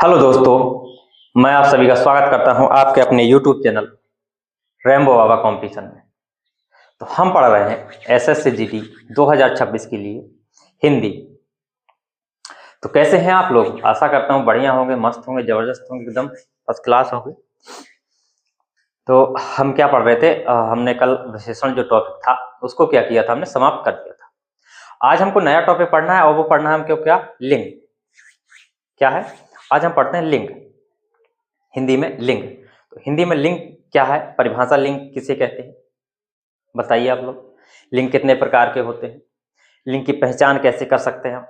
Hello दोस्तों, मैं आप सभी का स्वागत करता हूं आपके अपने YouTube चैनल रेम्बो बाबा कंपटीशन में। तो हम पढ़ रहे हैं एसएससी जीडी 2026 के लिए हिंदी। तो कैसे हैं आप लोग? आशा करता हूं बढ़िया होंगे, मस्त होंगे, जबरदस्त होंगे, एकदम फर्स्ट क्लास होंगे। तो हम क्या पढ़ रहे थे? हमने कल विशेषण जो टॉपिक था उसको क्या किया था, हमने समाप्त कर दिया था। आज हमको नया टॉपिक पढ़ना है और वो पढ़ना है हमको क्या? लिंग। क्या है? आज हम पढ़ते हैं लिंग, हिंदी में लिंग। तो हिंदी में लिंग क्या है, परिभाषा लिंग किसे कहते हैं बताइए आप लोग। लिंग कितने प्रकार के होते हैं, लिंग की पहचान कैसे कर सकते हैं हम,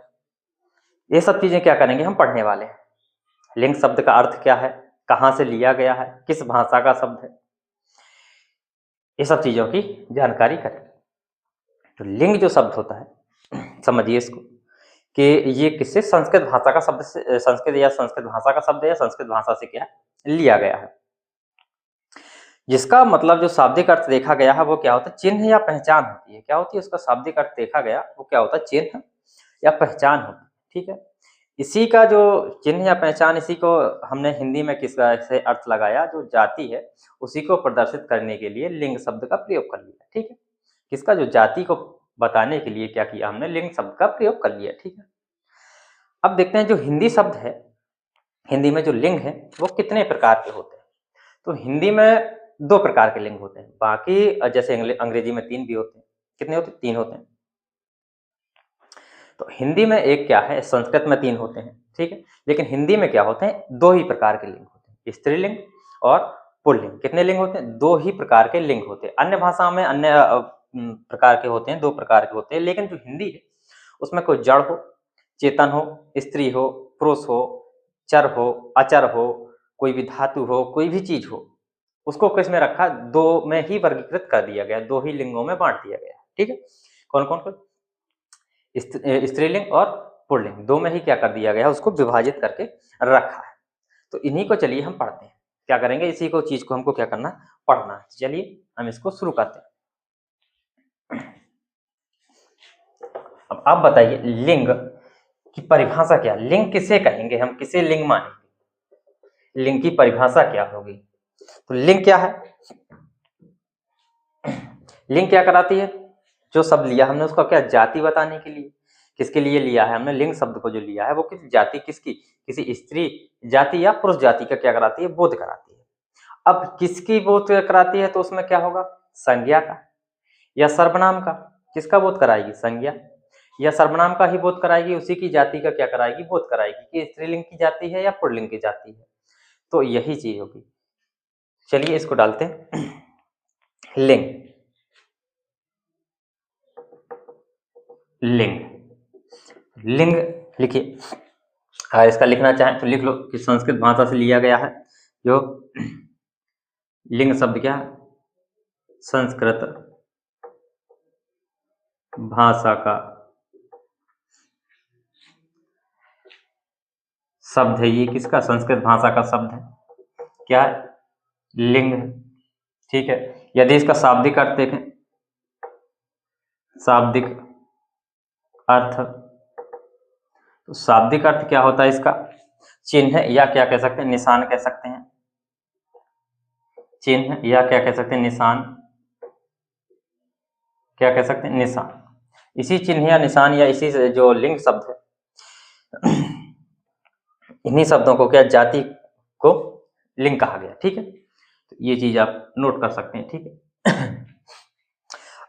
ये सब चीजें क्या करेंगे हम पढ़ने वाले हैं। लिंग शब्द का अर्थ क्या है, कहाँ से लिया गया है, किस भाषा का शब्द है, ये सब चीजों की जानकारी करेंगे। तो लिंग जो शब्द होता है समझिए इसको कि ये किससे, संस्कृत भाषा का शब्द से, संस्कृत भाषा का शब्द है या संस्कृत भाषा से क्या लिया गया है। जिसका मतलब जो शाब्दिक अर्थ देखा गया है वो क्या होता है? चिन्ह या पहचान होती है। क्या होती है उसका शाब्दिक अर्थ देखा गया वो क्या होता है? चिन्ह या पहचान होती है। ठीक है, इसी का जो चिन्ह या पहचान, इसी को हमने हिंदी में किस से अर्थ लगाया, जो जाति है उसी को प्रदर्शित करने के लिए लिंग शब्द का प्रयोग कर लिया। ठीक है, किसका? जो जाति को बताने के लिए क्या किया हमने? लिंग शब्द का प्रयोग कर लिया। ठीक है, अब देखते हैं जो हिंदी शब्द है, हिंदी में जो लिंग है वो कितने प्रकार के होते हैं। तो हिंदी में दो प्रकार के लिंग होते हैं, बाकी जैसे अंग्रेजी में तीन भी होते हैं। कितने होते हैं? तीन होते हैं। तो हिंदी में एक क्या है, संस्कृत में तीन होते हैं। ठीक है, लेकिन हिंदी में क्या होते हैं? दो ही प्रकार के लिंग होते हैं, स्त्रीलिंग और पुल्लिंग। कितने लिंग होते हैं? दो ही प्रकार के लिंग होते हैं। अन्य भाषाओं में अन्य प्रकार के होते हैं, दो प्रकार के होते हैं, लेकिन जो हिंदी है उसमें कोई जड़ हो, चेतन हो, स्त्री हो, पुरुष हो, चर हो, अचर हो, कोई भी धातु हो, कोई भी चीज हो, उसको किस में रखा? दो में ही वर्गीकृत कर दिया गया, दो ही लिंगों में बांट दिया गया। ठीक है, कौन कौन को? स्त्रीलिंग और पुल्लिंग, दो में ही क्या कर दिया गया, उसको विभाजित करके रखा है। तो इन्हीं को चलिए हम पढ़ते हैं। क्या करेंगे? इसी को चीज को हमको क्या करना? पढ़ना। चलिए हम इसको शुरू करते हैं। अब आप बताइए लिंग की परिभाषा क्या? लिंग किसे कहेंगे हम, किसे लिंग मानेंगे? लिंग की परिभाषा क्या होगी? तो लिंग क्या है? लिंग क्या कराती है? जो शब्द लिया हमने उसका क्या? जाति बताने के लिए। किसके लिए लिया है हमने लिंग शब्द को? जो लिया है वो किस जाति, किसकी? किसी स्त्री जाति या पुरुष जाति का क्या कराती है? बोध कराती है। अब किसकी बोध कराती है? तो उसमें क्या होगा? संज्ञा का या सर्वनाम का। किसका बोध कराएगी? संज्ञा या सर्वनाम का ही बोध कराएगी। उसी की जाति का क्या कराएगी? बोध कराएगी कि स्त्रीलिंग की जाति है या पुल्लिंग की जाति है। तो यही चीज होगी। चलिए इसको डालते हैं। लिंग, लिंग, लिंग लिखिए। इसका लिखना चाहें तो लिख लो कि संस्कृत भाषा से लिया गया है। जो लिंग शब्द क्या? संस्कृत भाषा का शब्द है। ये किसका? संस्कृत भाषा का शब्द है। क्या है? लिंग। ठीक है, यदि इसका शाब्दिक अर्थ देखें, शाब्दिक अर्थ, तो शाब्दिक अर्थ क्या होता है इसका? चिन्ह या क्या कह सकते हैं? निशान कह सकते हैं। चिन्ह या क्या कह सकते हैं? निशान। क्या कह सकते हैं? निशान। इसी चिन्ह या निशान या इसी जो लिंग शब्द है, इन्हीं शब्दों को क्या? जाति को लिंग कहा गया। ठीक है, तो ये चीज आप नोट कर सकते हैं। ठीक है।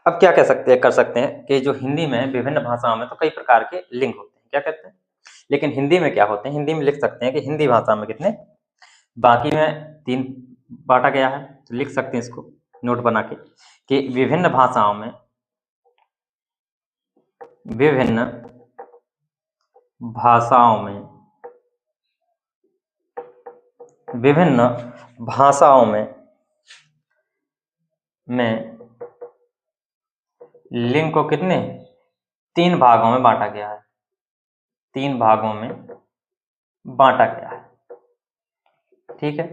अब क्या कह सकते हैं, कर सकते हैं कि जो हिंदी में विभिन्न भाषाओं में तो कई प्रकार के लिंग होते हैं, क्या कहते हैं, लेकिन हिंदी में क्या होते हैं? हिंदी में लिख सकते हैं कि हिंदी भाषा में कितने? बाकी में तीन बांटा गया है। तो लिख सकते हैं इसको नोट बना के कि विभिन्न भाषाओं में, विभिन्न भाषाओं में, विभिन्न भाषाओं में लिंग को कितने? तीन भागों में बांटा गया है। तीन भागों में बांटा गया है। ठीक है,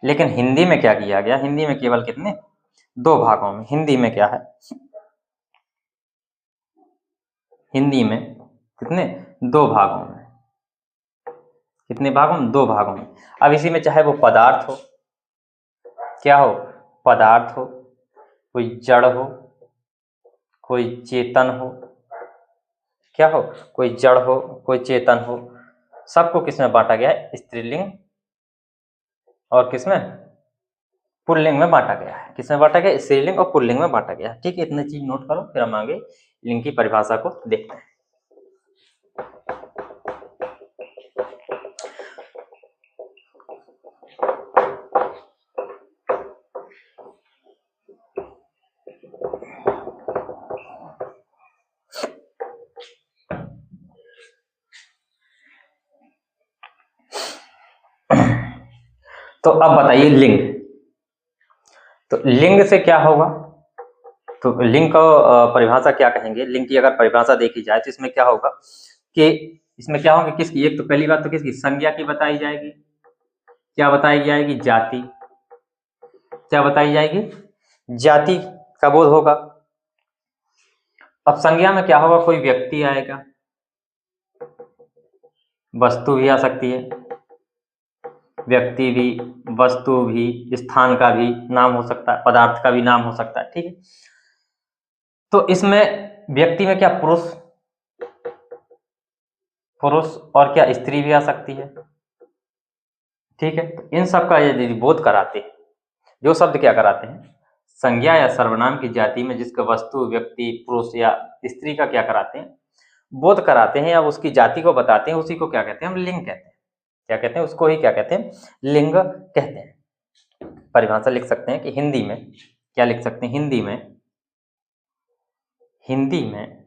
लेकिन हिंदी में क्या किया गया? हिंदी में केवल कितने? दो भागों में। हिंदी में क्या है? हिंदी में कितने? दो भागों में। कितने भागों में? 2 भागों में। अब इसी में चाहे वो पदार्थ हो, क्या हो? पदार्थ हो, कोई जड़ हो, कोई चेतन हो, क्या हो? कोई जड़ हो, कोई चेतन हो, सबको किसमें बांटा गया है? स्त्रीलिंग और किसमें? पुल्लिंग में बांटा गया है। किसमें बांटा गया? स्त्रीलिंग और पुल्लिंग में बांटा गया है। ठीक है, इतनी चीज नोट करो, फिर हम आगे लिंग की परिभाषा को देखते हैं। तो अब बताइए लिंग। तो लिंग से क्या होगा? तो लिंग का परिभाषा क्या कहेंगे? लिंग की अगर परिभाषा देखी जाए तो इसमें क्या होगा कि इसमें क्या होंगे? किसकी? एक तो पहली बात तो किसकी? संज्ञा की बताई जाएगी। क्या बताई जाएगी? जाति। क्या बताई जाएगी? जाति का बोध होगा। अब संज्ञा में क्या होगा? कोई व्यक्ति आएगा, वस्तु भी आ सकती है, व्यक्ति भी, वस्तु भी, स्थान का भी नाम हो सकता है, पदार्थ का भी नाम हो सकता है। ठीक है, तो इसमें व्यक्ति में क्या? पुरुष, पुरुष और क्या? स्त्री भी आ सकती है। ठीक है, तो इन सब का यदि बोध कराते हैं, जो शब्द क्या कराते हैं? संज्ञा या सर्वनाम की जाति में जिसका वस्तु, व्यक्ति, पुरुष या स्त्री का क्या कराते हैं? बोध कराते हैं या उसकी जाति को बताते हैं, उसी को क्या कहते हैं? हम लिंग कहते हैं। क्या कहते हैं? उसको ही क्या कहते हैं? लिंग कहते हैं। परिभाषा लिख सकते हैं कि हिंदी में क्या लिख सकते हैं? हिंदी में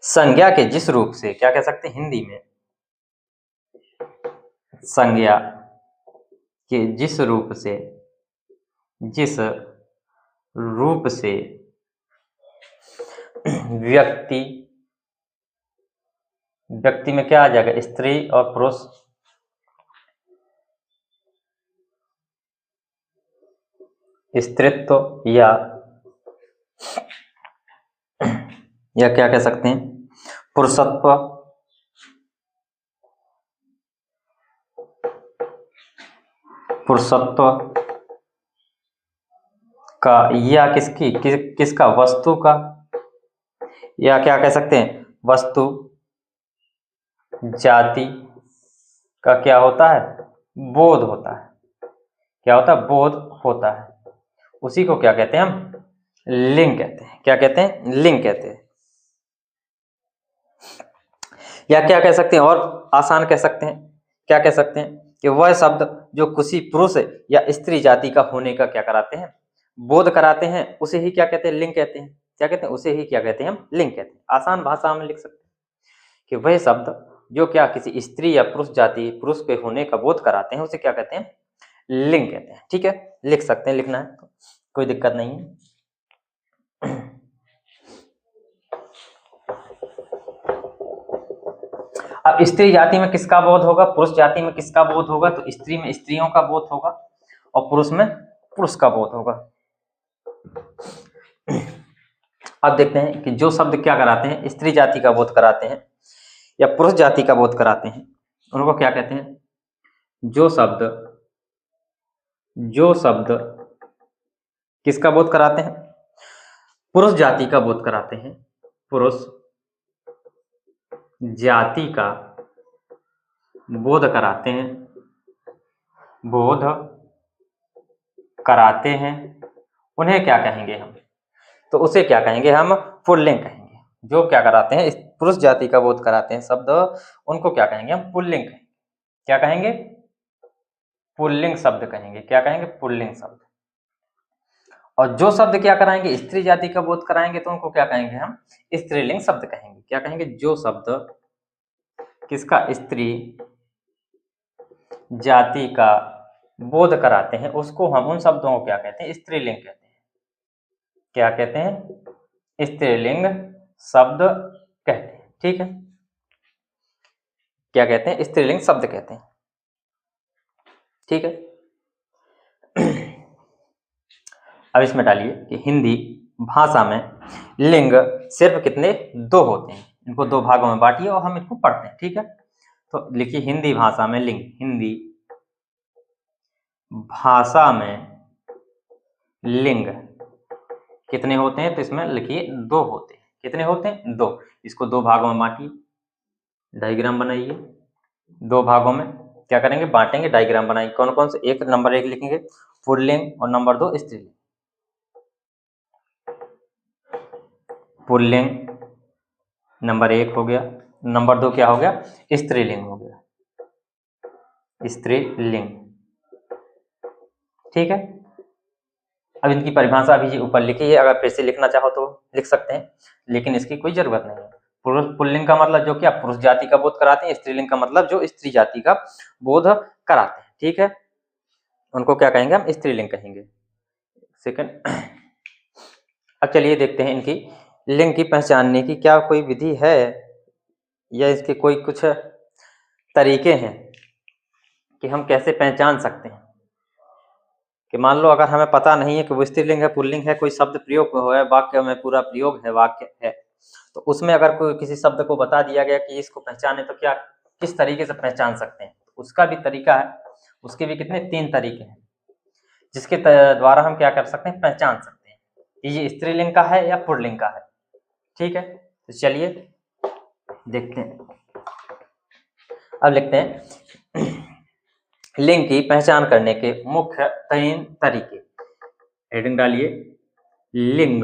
संज्ञा के जिस रूप से, क्या कह सकते हैं? हिंदी में संज्ञा के जिस रूप से व्यक्ति में क्या आ जाएगा? स्त्री और पुरुष, स्त्रीत्व या क्या कह सकते हैं? पुरुषत्व, का या किसका? वस्तु का, या क्या कह सकते हैं? वस्तु जाति का क्या होता है? बोध होता है। क्या होता है? बोध होता है। उसी को क्या कहते हैं? हम लिंग कहते हैं। क्या कहते हैं? लिंग कहते हैं। या क्या कह सकते हैं? और आसान कह सकते हैं, क्या कह सकते हैं? कि वह शब्द जो किसी पुरुष या स्त्री जाति का होने का क्या कराते हैं? बोध कराते हैं, उसे ही क्या कहते हैं? लिंग कहते हैं। क्या कहते हैं? उसे ही क्या कहते हैं? हम लिंग कहते हैं। आसान भाषा में लिख सकते हैं कि वह शब्द जो क्या किसी स्त्री या पुरुष जाति, पुरुष के होने का बोध कराते हैं, उसे क्या कहते हैं? लिंग कहते हैं। ठीक है, लिख सकते हैं, लिखना है तो कोई दिक्कत नहीं है। अब स्त्री जाति में किसका बोध होगा? पुरुष जाति में किसका बोध होगा? तो स्त्री में स्त्रियों का बोध होगा और पुरुष में पुरुष का बोध होगा। अब देखते हैं कि जो शब्द क्या कराते हैं? स्त्री जाति का बोध कराते हैं या पुरुष जाति का बोध कराते हैं, उनको क्या कहते हैं? जो शब्द किसका बोध कराते हैं? पुरुष जाति का बोध कराते हैं। पुरुष जाति का बोध कराते हैं, बोध कराते हैं, उन्हें क्या कहेंगे हम? तो उसे क्या कहेंगे? हम पुल्लिंग कहेंगे। जो क्या कराते हैं? पुरुष जाति का बोध कराते हैं शब्द, उनको क्या कहेंगे? हम पुल्लिंग कहेंगे। क्या कहेंगे? पुल्लिंग शब्द कहेंगे। क्या कहेंगे? पुल्लिंग शब्द। और जो शब्द क्या कराएंगे? स्त्री जाति का बोध कराएंगे, तो उनको क्या कहेंगे? हम स्त्रीलिंग शब्द कहेंगे। क्या कहेंगे? जो शब्द किसका? स्त्री जाति का बोध कराते हैं, उसको हम, उन शब्दों को क्या कहते हैं? स्त्रीलिंग कहते हैं। क्या कहते हैं? स्त्रीलिंग शब्द कहते हैं। ठीक है, क्या कहते हैं? स्त्रीलिंग शब्द कहते हैं। ठीक है, अब इसमें डालिए कि हिंदी भाषा में लिंग सिर्फ कितने? 2 होते हैं। इनको दो भागों में बांटिए और हम इनको पढ़ते हैं, ठीक है। तो लिखिए हिंदी भाषा में लिंग, हिंदी भाषा में लिंग कितने होते हैं, तो इसमें लिखिए दो होते हैं। कितने होते हैं, दो। इसको दो भागों में बांटिए, डायग्राम बनाइए। दो भागों में क्या करेंगे, बांटेंगे, डायग्राम बनाएंगे। कौन कौन से, एक नंबर एक लिखेंगे पुल्लिंग और नंबर दो स्त्रीलिंग। पुल्लिंग नंबर एक हो गया, नंबर दो क्या हो गया, स्त्रीलिंग हो गया, स्त्रीलिंग, ठीक है। अब इनकी परिभाषा अभी ऊपर लिखी है, अगर फिर से लिखना चाहो तो लिख सकते हैं, लेकिन इसकी कोई जरूरत नहीं है। पुरुष पुल्लिंग का मतलब जो क्या पुरुष जाति का बोध कराते हैं, स्त्रीलिंग का मतलब जो स्त्री जाति का बोध कराते हैं, ठीक है। उनको क्या कहेंगे, हम स्त्रीलिंग कहेंगे। सेकंड, अब चलिए देखते हैं इनकी लिंग की पहचानने की क्या कोई विधि है या इसके कोई कुछ तरीके हैं कि हम कैसे पहचान सकते हैं। कि मान लो अगर हमें पता नहीं है कि वो स्त्रीलिंग है पुल्लिंग है, कोई शब्द प्रयोग हो है, वाक्य में पूरा प्रयोग है, वाक्य है, तो उसमें अगर कोई किसी शब्द को बता दिया गया कि इसको पहचाने, तो क्या किस तरीके से पहचान सकते हैं, उसका भी तरीका है। उसके भी कितने, तीन तरीके हैं, जिसके द्वारा हम क्या कर सकते हैं, पहचान सकते हैं कि ये स्त्रीलिंग का है या पुल्लिंग का है, ठीक है। तो चलिए देखते हैं। अब लिखते हैं लिंग की पहचान करने के मुख्य तीन तरीके। हेडिंग डालिए, लिंग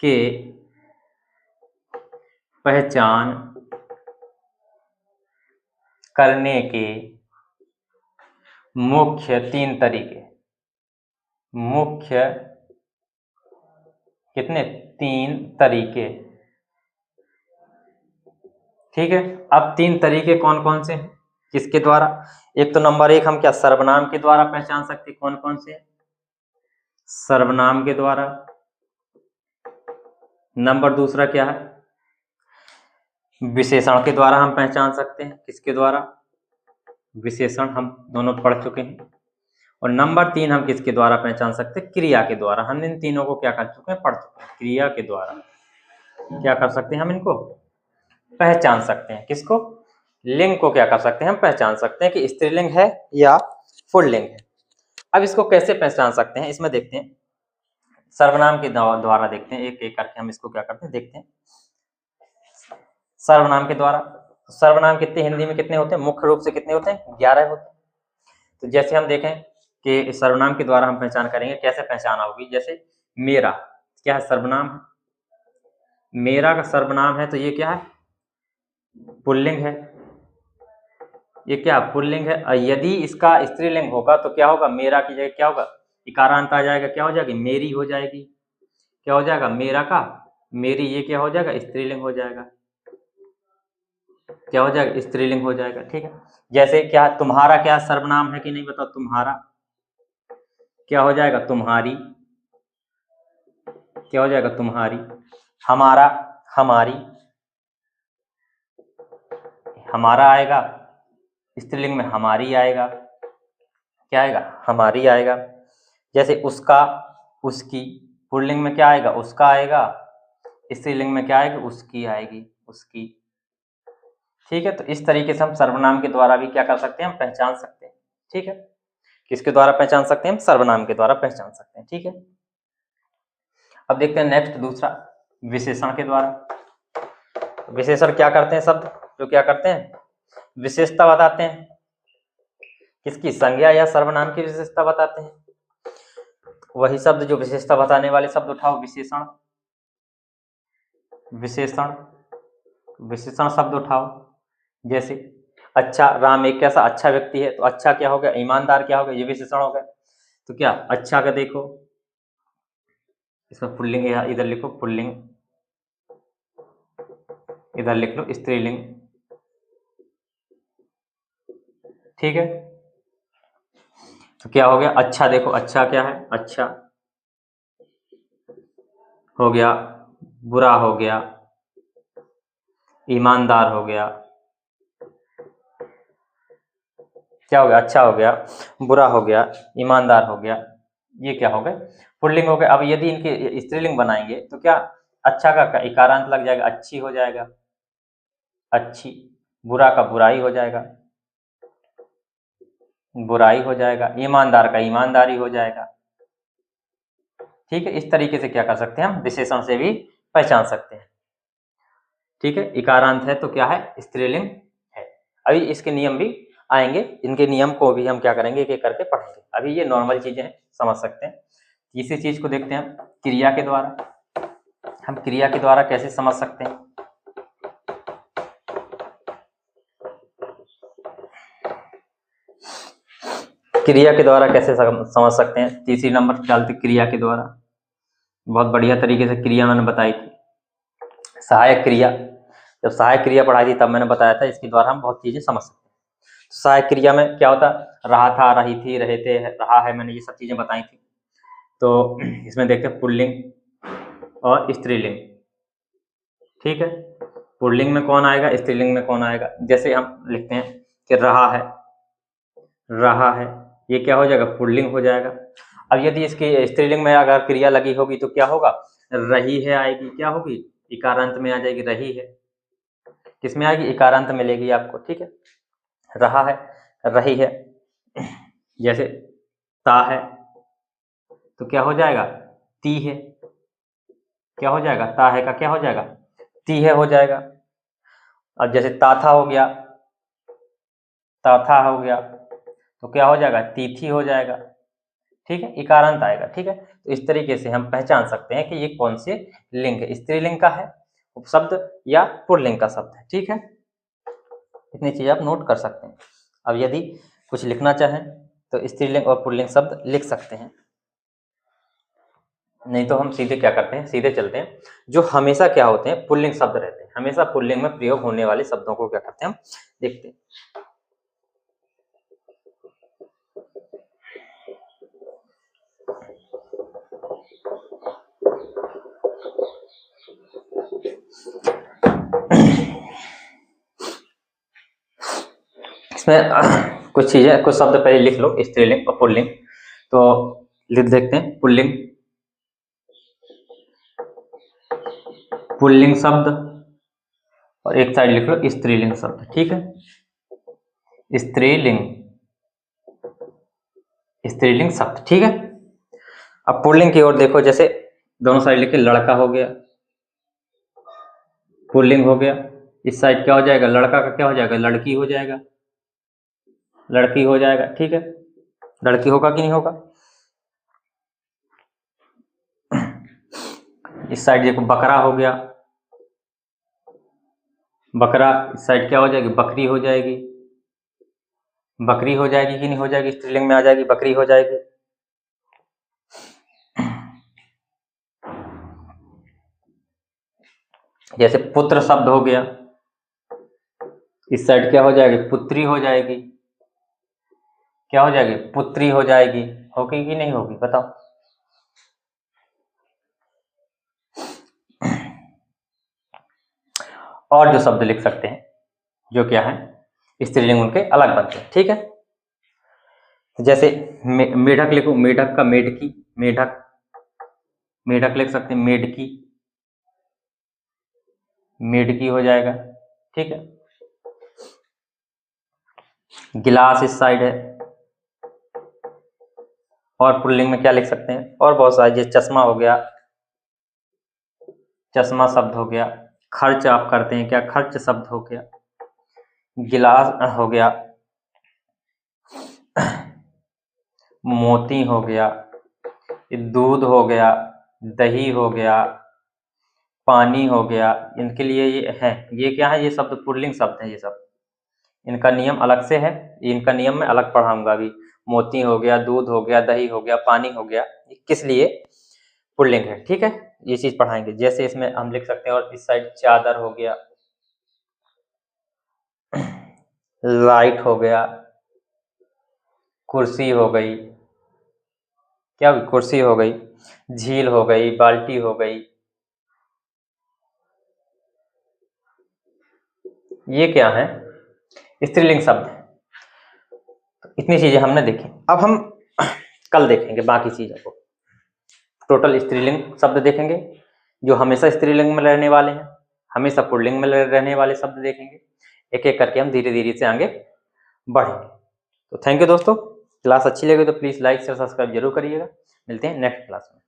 के पहचान करने के मुख्य तीन तरीके। मुख्य कितने, तीन तरीके, ठीक है। अब तीन तरीके कौन कौन से हैं, किसके द्वारा, एक तो नंबर एक हम क्या सर्वनाम के द्वारा पहचान सकते हैं। कौन कौन से, सर्वनाम के द्वारा। नंबर दूसरा क्या है, विशेषण के द्वारा हम पहचान सकते हैं। किसके द्वारा, विशेषण, हम दोनों पढ़ चुके हैं। और नंबर तीन हम किसके द्वारा पहचान सकते हैं, क्रिया के द्वारा। हम इन तीनों को क्या कर चुके हैं, पढ़ चुके हैं। क्रिया के द्वारा क्या कर सकते हैं, हम इनको पहचान सकते हैं। किसको, लिंग को क्या कर सकते हैं, हम पहचान सकते हैं कि स्त्रीलिंग है या पुल्लिंग है। अब इसको कैसे पहचान सकते हैं, इसमें देखते हैं। सर्वनाम के द्वारा देखते हैं, एक एक करके हम इसको क्या करते हैं, देखते हैं। सर्वनाम के द्वारा, सर्वनाम कितने हिंदी में कितने होते हैं, मुख्य रूप से कितने होते हैं, 11 होते हैं। तो जैसे हम देखें कि सर्वनाम के द्वारा हम पहचान करेंगे, कैसे पहचान होगी। जैसे मेरा क्या है, सर्वनाम है, मेरा का सर्वनाम है, तो ये क्या है, पुल्लिंग है। ये क्या पुल्लिंग है। यदि इसका स्त्रीलिंग होगा तो क्या होगा, मेरा की जगह क्या होगा, इकारांत आ जाएगा, क्या हो जाएगी, मेरी हो जाएगी। क्या हो जाएगा, मेरा का मेरी, ये क्या हो जाएगा, स्त्रीलिंग हो जाएगा। क्या हो जाएगा, स्त्रीलिंग हो जाएगा, ठीक है। जैसे क्या, तुम्हारा क्या सर्वनाम है कि नहीं, बताओ, तुम्हारा क्या हो जाएगा, तुम्हारी। क्या हो जाएगा, तुम्हारी। हमारा, हमारी, हमारा आएगा, स्त्रीलिंग में हमारी आएगा। क्या आएगा, हमारी आएगा। जैसे उसका, उसकी, पुल्लिंग में क्या आएगा, उसका आएगा, स्त्रीलिंग में क्या आएगी, उसकी आएगी, उसकी, ठीक है। तो इस तरीके से हम सर्वनाम के द्वारा भी क्या कर सकते हैं, हम पहचान सकते हैं, ठीक है। किसके द्वारा पहचान सकते हैं, हम सर्वनाम के द्वारा पहचान सकते हैं, ठीक है। अब देखते हैं नेक्स्ट दूसरा, विशेषण के द्वारा। विशेषण क्या करते हैं, शब्द जो क्या करते हैं, विशेषता बताते हैं। किसकी, संज्ञा या सर्वनाम की विशेषता बताते हैं। वही शब्द जो विशेषता बताने वाले शब्द उठाओ, विशेषण, विशेषण, विशेषण शब्द उठाओ। जैसे अच्छा, राम एक कैसा अच्छा व्यक्ति है, तो अच्छा क्या हो गया, ईमानदार क्या हो गया, ये विशेषण हो गया। तो क्या, अच्छा का देखो, इसमें पुल्लिंग, इधर लिखो पुल्लिंग, इधर लिख लो स्त्रीलिंग, ठीक है। तो क्या हो गया, अच्छा देखो, अच्छा क्या है, अच्छा हो गया, बुरा हो गया, ईमानदार हो गया। क्या हो गया, अच्छा हो गया, बुरा हो गया, ईमानदार हो गया, ये क्या हो गए, पुल्लिंग हो गए। अब यदि इनके स्त्रीलिंग बनाएंगे तो क्या, अच्छा का इकारांत लग जाएगा, अच्छी हो जाएगा, अच्छी। बुरा का बुराई हो जाएगा, बुराई हो जाएगा। ईमानदार का ईमानदारी हो जाएगा। ठीक है, इस तरीके से क्या कर सकते हैं हम, विशेषण से भी पहचान सकते हैं। ठीक है, इकारांत है तो क्या है, स्त्रीलिंग है। अभी इसके नियम भी आएंगे, इनके नियम को भी हम क्या करेंगे, एक एक करके पढ़ेंगे। अभी ये नॉर्मल चीजें हैं, समझ सकते हैं। तीसरी चीज को देखते हैं क्रिया के द्वारा। हम क्रिया के द्वारा कैसे समझ सकते हैं, क्रिया के द्वारा कैसे समझ सकते हैं। तीसरी नंबर डालते क्रिया के द्वारा, बहुत बढ़िया तरीके से क्रिया मैंने बताई थी। सहायक क्रिया, जब सहायक क्रिया पढ़ाई थी तब मैंने बताया था इसके द्वारा हम बहुत चीजें समझ सकते हैं। तो सहायक क्रिया में क्या होता, रहा था, रही थी, रहे थे, रहा है, मैंने ये सब चीजें बताई थी। तो इसमें देखते हैं पुल्लिंग और स्त्रीलिंग। ठीक है, पुल्लिंग में कौन आएगा, स्त्रीलिंग में कौन आएगा। जैसे हम लिखते हैं कि रहा है, रहा है, ये क्या हो जाएगा, पुल्लिंग हो जाएगा। अब यदि इसकी स्त्रीलिंग में अगर क्रिया लगी होगी तो क्या होगा, रही है आएगी, क्या होगी, इकारांत में आ जाएगी, रही है। किस में आएगी, इकारांत मिलेगी आपको। ठीक है, रहा है, रही है। जैसे ता है तो क्या हो जाएगा, ती है, क्या हो जाएगा, ता है का क्या हो जाएगा, ती है हो जाएगा। अब जैसे ताथा हो गया, ताथा हो गया तो क्या हो जाएगा, तीथी हो जाएगा। ठीक है, इकारांत आएगा। ठीक है, तो इस तरीके से हम पहचान सकते हैं कि ये कौन से लिंग है, स्त्रीलिंग का है उपशब्द या पुल्लिंग का शब्द है। ठीक है, इतनी चीज आप नोट कर सकते हैं। अब यदि कुछ लिखना चाहें तो स्त्रीलिंग और पुल्लिंग शब्द लिख सकते हैं, नहीं तो हम सीधे क्या करते हैं, सीधे चलते हैं। जो हमेशा क्या होते हैं, पुल्लिंग शब्द रहते हैं, हमेशा पुल्लिंग में प्रयोग होने वाले शब्दों को क्या करते हैं, हम देखते हैं। इसमें कुछ चीजें, कुछ शब्द पहले लिख लो, स्त्रीलिंग और पुल्लिंग। तो लिख देखते हैं, पुल्लिंग, पुल्लिंग शब्द, और एक साइड लिख लो स्त्रीलिंग शब्द। ठीक है, स्त्रीलिंग, स्त्रीलिंग शब्द। ठीक है, अब पुल्लिंग की ओर देखो, जैसे दोनों साइड लिखे, लड़का हो गया, पुल्लिंग हो गया। इस साइड क्या हो जाएगा, लड़का का क्या हो जाएगा, लड़की हो जाएगा, लड़की हो जाएगा। ठीक है, लड़की होगा कि नहीं होगा। इस साइड देखो, बकरा हो गया, बकरा। इस साइड क्या हो जाएगी, बकरी हो जाएगी, बकरी हो जाएगी कि नहीं हो जाएगी, स्त्रीलिंग में आ जाएगी, बकरी हो जाएगी। जैसे पुत्र शब्द हो गया, इस साइड क्या हो जाएगी, पुत्री हो जाएगी, क्या हो जाएगी, पुत्री हो जाएगी। होगी कि नहीं होगी, बताओ। और जो शब्द लिख सकते हैं, जो क्या है, स्त्रीलिंग उनके अलग बनते हैं। ठीक है, जैसे मेढक लिखो, मेढक का मेढकी, मेढक, मेढक लिख सकते हैं, मेढकी, मेढकी हो जाएगा। ठीक है, गिलास इस साइड है। और पुल्लिंग में क्या लिख सकते हैं, और बहुत सारे, जैसे चश्मा हो गया, चश्मा शब्द हो गया। खर्च आप करते हैं क्या, खर्च शब्द हो गया। गिलास हो गया, मोती हो गया, दूध हो गया, दही हो गया, पानी हो गया। इनके लिए ये है, ये क्या है, ये शब्द पुल्लिंग शब्द है। ये सब इनका नियम अलग से है, इनका नियम मैं अलग पढ़ाऊंगा अभी। मोती हो गया, दूध हो गया, दही हो गया, पानी हो गया, ये किस लिए पुल्लिंग है। ठीक है, ये चीज पढ़ाएंगे। जैसे इसमें हम लिख सकते हैं, और इस साइड चादर हो गया, लाइट हो गया, कुर्सी हो गई, क्या हुई, कुर्सी हो गई, झील हो गई, बाल्टी हो गई। ये क्या है, स्त्रीलिंग शब्द है। इतनी चीजें हमने देखी। अब हम कल देखेंगे बाकी चीजों को। टोटल स्त्रीलिंग शब्द देखेंगे, जो हमेशा स्त्रीलिंग में रहने वाले हैं, हमेशा पुल्लिंग में रहने वाले शब्द देखेंगे। एक एक करके हम धीरे धीरे से आगे बढ़ेंगे। तो थैंक यू दोस्तों, क्लास अच्छी लगी तो प्लीज़ लाइक शेयर सब्सक्राइब जरूर करिएगा। मिलते हैं नेक्स्ट क्लास में।